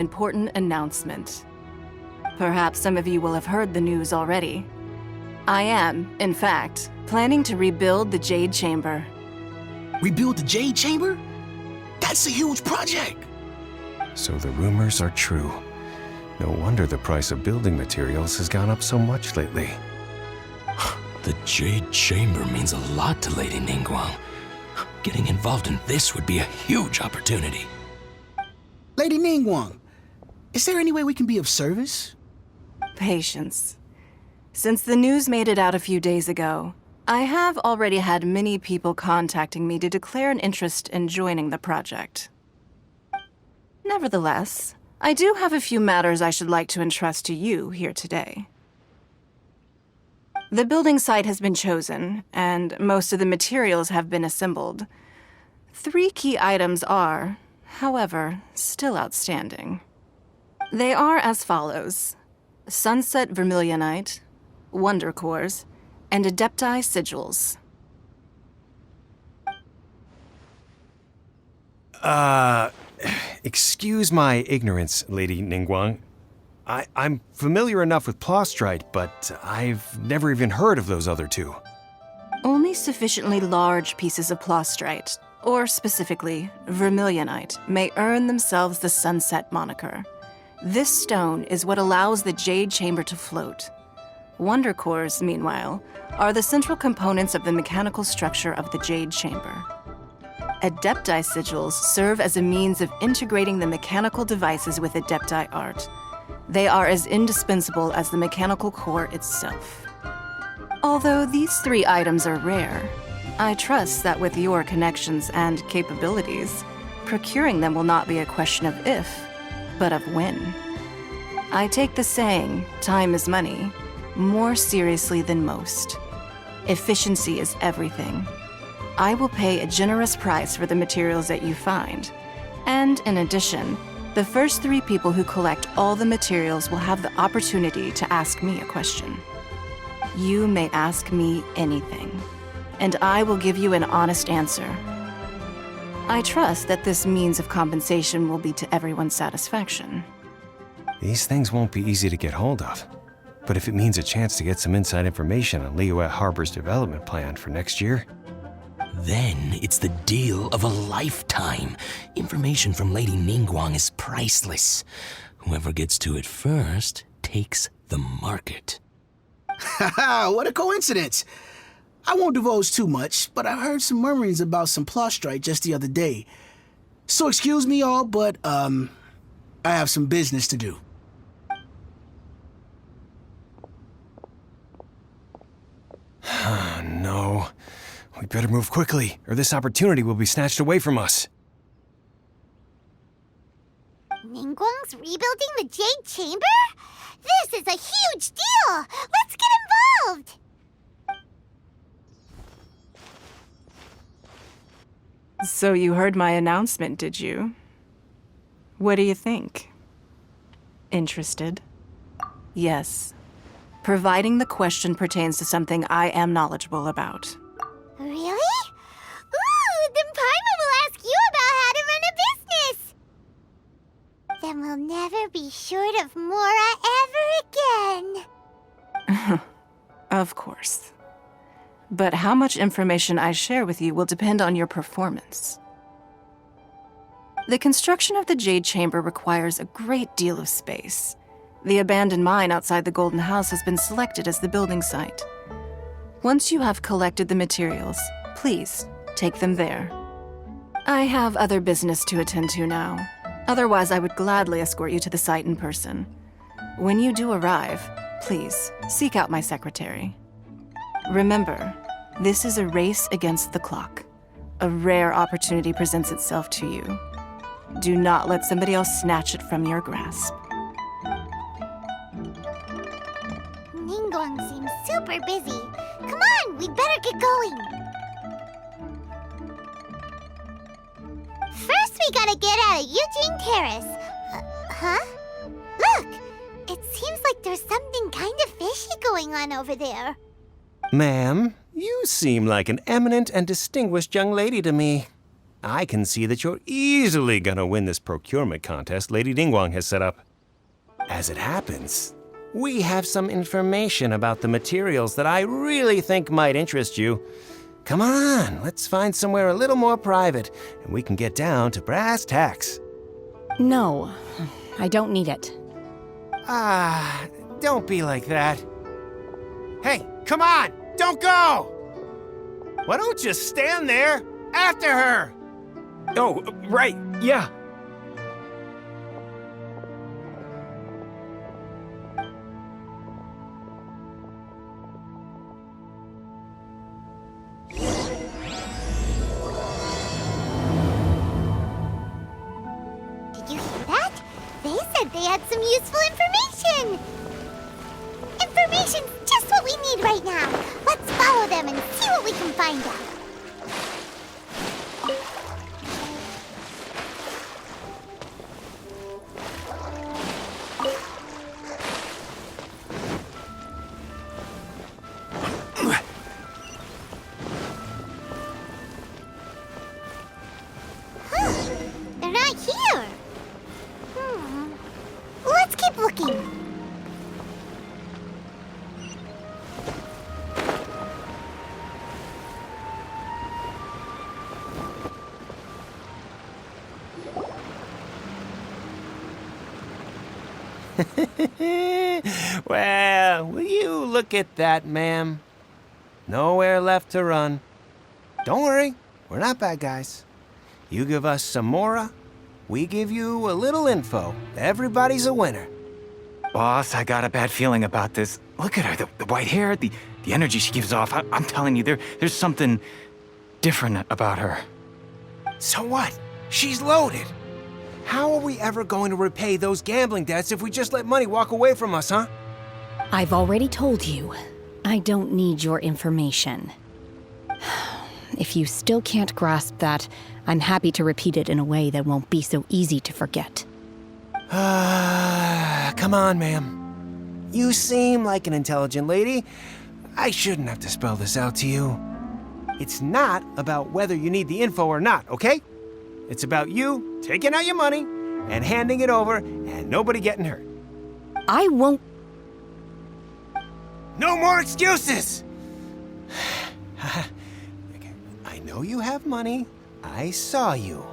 important announcement. Perhaps some of you will have heard the news already. I am, in fact, planning to rebuild the Jade Chamber. Rebuild the Jade Chamber? That's a huge project! So the rumors are true. No wonder the price of building materials has gone up so much lately. The Jade Chamber means a lot to Lady Ningguang. Getting involved in this would be a huge opportunity. Lady Ningguang, is there any way we can be of service? Patience. Since the news made it out a few days ago, I have already had many people contacting me to declare an interest in joining the project. Nevertheless, I do have a few matters I should like to entrust to you here today. The building site has been chosen, and most of the materials have been assembled. 3 key items are, however, still outstanding. They are as follows: Sunset Vermilionite, Wonder Cores, and Adepti Sigils. Excuse my ignorance, Lady Ningguang. I'm familiar enough with Plostrite, but I've never even heard of those other 2. Only sufficiently large pieces of Plostrite, or specifically Vermilionite, may earn themselves the Sunset moniker. This stone is what allows the Jade Chamber to float. Wonder Cores, meanwhile, are the central components of the mechanical structure of the Jade Chamber. Adepti Sigils serve as a means of integrating the mechanical devices with Adepti art. They are as indispensable as the mechanical core itself. Although these 3 items are rare, I trust that with your connections and capabilities, procuring them will not be a question of if, but of when. I take the saying, time is money, more seriously than most. Efficiency is everything. I will pay a generous price for the materials that you find. And in addition, the first 3 people who collect all the materials will have the opportunity to ask me a question. You may ask me anything, and I will give you an honest answer. I trust that this means of compensation will be to everyone's satisfaction. These things won't be easy to get hold of. But if it means a chance to get some inside information on Liyuet Harbor's development plan for next year, then it's the deal of a lifetime. Information from Lady Ningguang is priceless. Whoever gets to it first takes the market. Haha, what a coincidence! I won't divulge too much, but I heard some murmurings about some Plostrite just the other day. So excuse me all, but, I have some business to do. No. We better move quickly, or this opportunity will be snatched away from us. Ningguang's rebuilding the Jade Chamber? This is a huge deal! Let's get involved! So you heard my announcement, did you? What do you think? Interested? Yes. Providing the question pertains to something I am knowledgeable about. Really? Ooh, then Paimon will ask you about how to run a business! Then we'll never be short of Mora ever again. Of course. But how much information I share with you will depend on your performance. The construction of the Jade Chamber requires a great deal of space. The abandoned mine outside the Golden House has been selected as the building site. Once you have collected the materials, please take them there. I have other business to attend to now. Otherwise, I would gladly escort you to the site in person. When you do arrive, please seek out my secretary. Remember, this is a race against the clock. A rare opportunity presents itself to you. Do not let somebody else snatch it from your grasp. Ningguang seems super busy. Come on, we'd better get going. First, we gotta get out of Eugene Terrace. Huh? Look! It seems like there's something kind of fishy going on over there. Ma'am, you seem like an eminent and distinguished young lady to me. I can see that you're easily gonna win this procurement contest Lady Ningguang has set up. As it happens, we have some information about the materials that I really think might interest you. Come on, let's find somewhere a little more private, and we can get down to brass tacks. No, I don't need it. Don't be like that. Hey, come on, don't go! Why don't you stand there after her? Oh, right, yeah. Did you hear that? They said they had some useful information. Information's just what we need right now. Let's follow them and see what we can find out. They're not here. Let's keep looking. Well, will you look at that, ma'am? Nowhere left to run. Don't worry, we're not bad guys. You give us some mora, we give you a little info. Everybody's a winner. Boss, I got a bad feeling about this. Look at her, the white hair, the energy she gives off. I'm telling you, there's something different about her. So what? She's loaded. How are we ever going to repay those gambling debts if we just let money walk away from us, huh? I've already told you, I don't need your information. If you still can't grasp that, I'm happy to repeat it in a way that won't be so easy to forget. Come on, ma'am. You seem like an intelligent lady. I shouldn't have to spell this out to you. It's not about whether you need the info or not, okay? It's about you taking out your money and handing it over and nobody getting hurt. I won't. No more excuses! I know you have money. I saw you.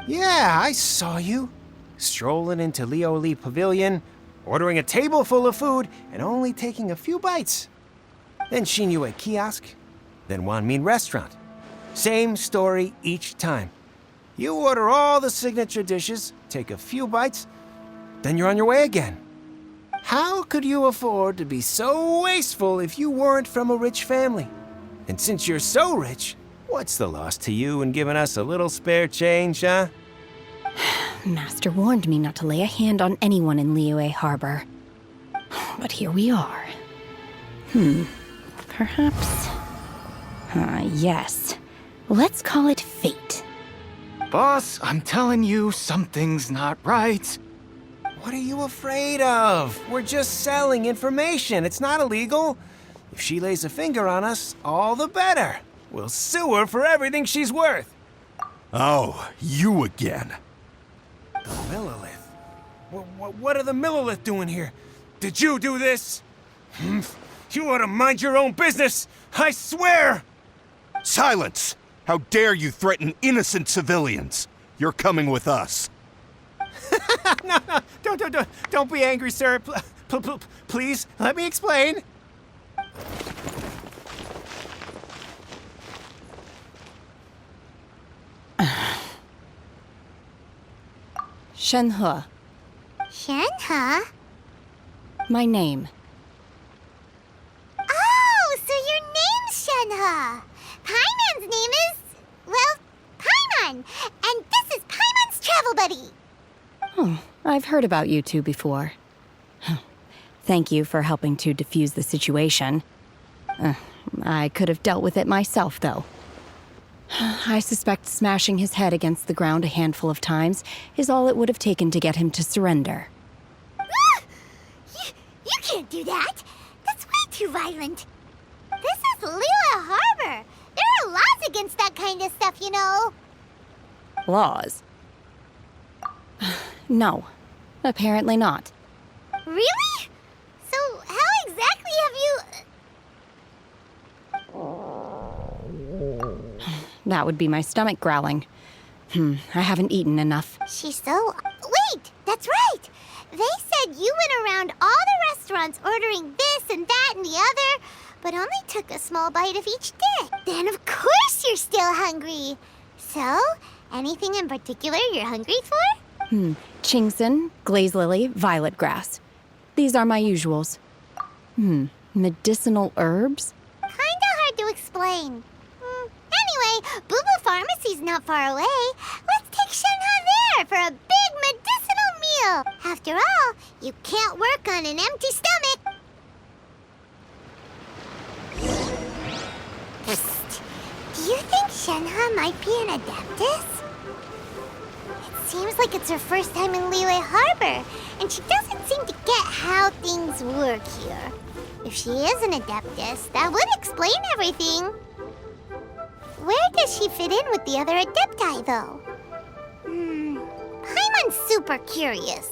Yeah, I saw you. Strolling into Leo Lee Pavilion, ordering a table full of food, and only taking a few bites. Then Shinyue Kiosk, then Wanmin Restaurant. Same story each time. You order all the signature dishes, take a few bites, then you're on your way again. How could you afford to be so wasteful if you weren't from a rich family? And since you're so rich, what's the loss to you in giving us a little spare change, huh? Master warned me not to lay a hand on anyone in Liyue Harbor. But here we are. Perhaps... yes. Let's call it fate. Boss, I'm telling you, something's not right. What are you afraid of? We're just selling information. It's not illegal. If she lays a finger on us, all the better. We'll sue her for everything she's worth. Oh, you again. The Millilith? What are the Millilith doing here? Did you do this? You ought to mind your own business, I swear! Silence! How dare you threaten innocent civilians? You're coming with us. No, don't be angry, sir. Please, let me explain. Shenhe, Shenhe? my name. Oh, so your name's Shenhe. Paimon's name is, well, Paimon. And this is Paimon's travel buddy. Oh, I've heard about you two before. Thank you for helping to defuse the situation. I could have dealt with it myself, though. I suspect smashing his head against the ground a handful of times is all it would have taken to get him to surrender. You can't do that. That's way too violent. This is Liyue Harbor. There are laws against that kind of stuff, you know. Laws? No, apparently not. Really? So how exactly have you... That would be my stomach growling. I haven't eaten enough. She's so... Wait! That's right! They said you went around all the restaurants ordering this and that and the other, but only took a small bite of each dish. Then of course you're still hungry. So, anything in particular you're hungry for? Chingson, glaze lily, violet grass. These are my usuals. Medicinal herbs? Kinda hard to explain. Anyway, Boo Boo Pharmacy's not far away. Let's take Shenhe there for a big medicinal meal. After all, you can't work on an empty stomach. Psst. Do you think Shenhe might be an adeptus? It seems like it's her first time in Liyue Harbor, and she doesn't seem to get how things work here. If she is an adeptus, that would explain everything. Where does she fit in with the other adepti, though? Paimon's super curious.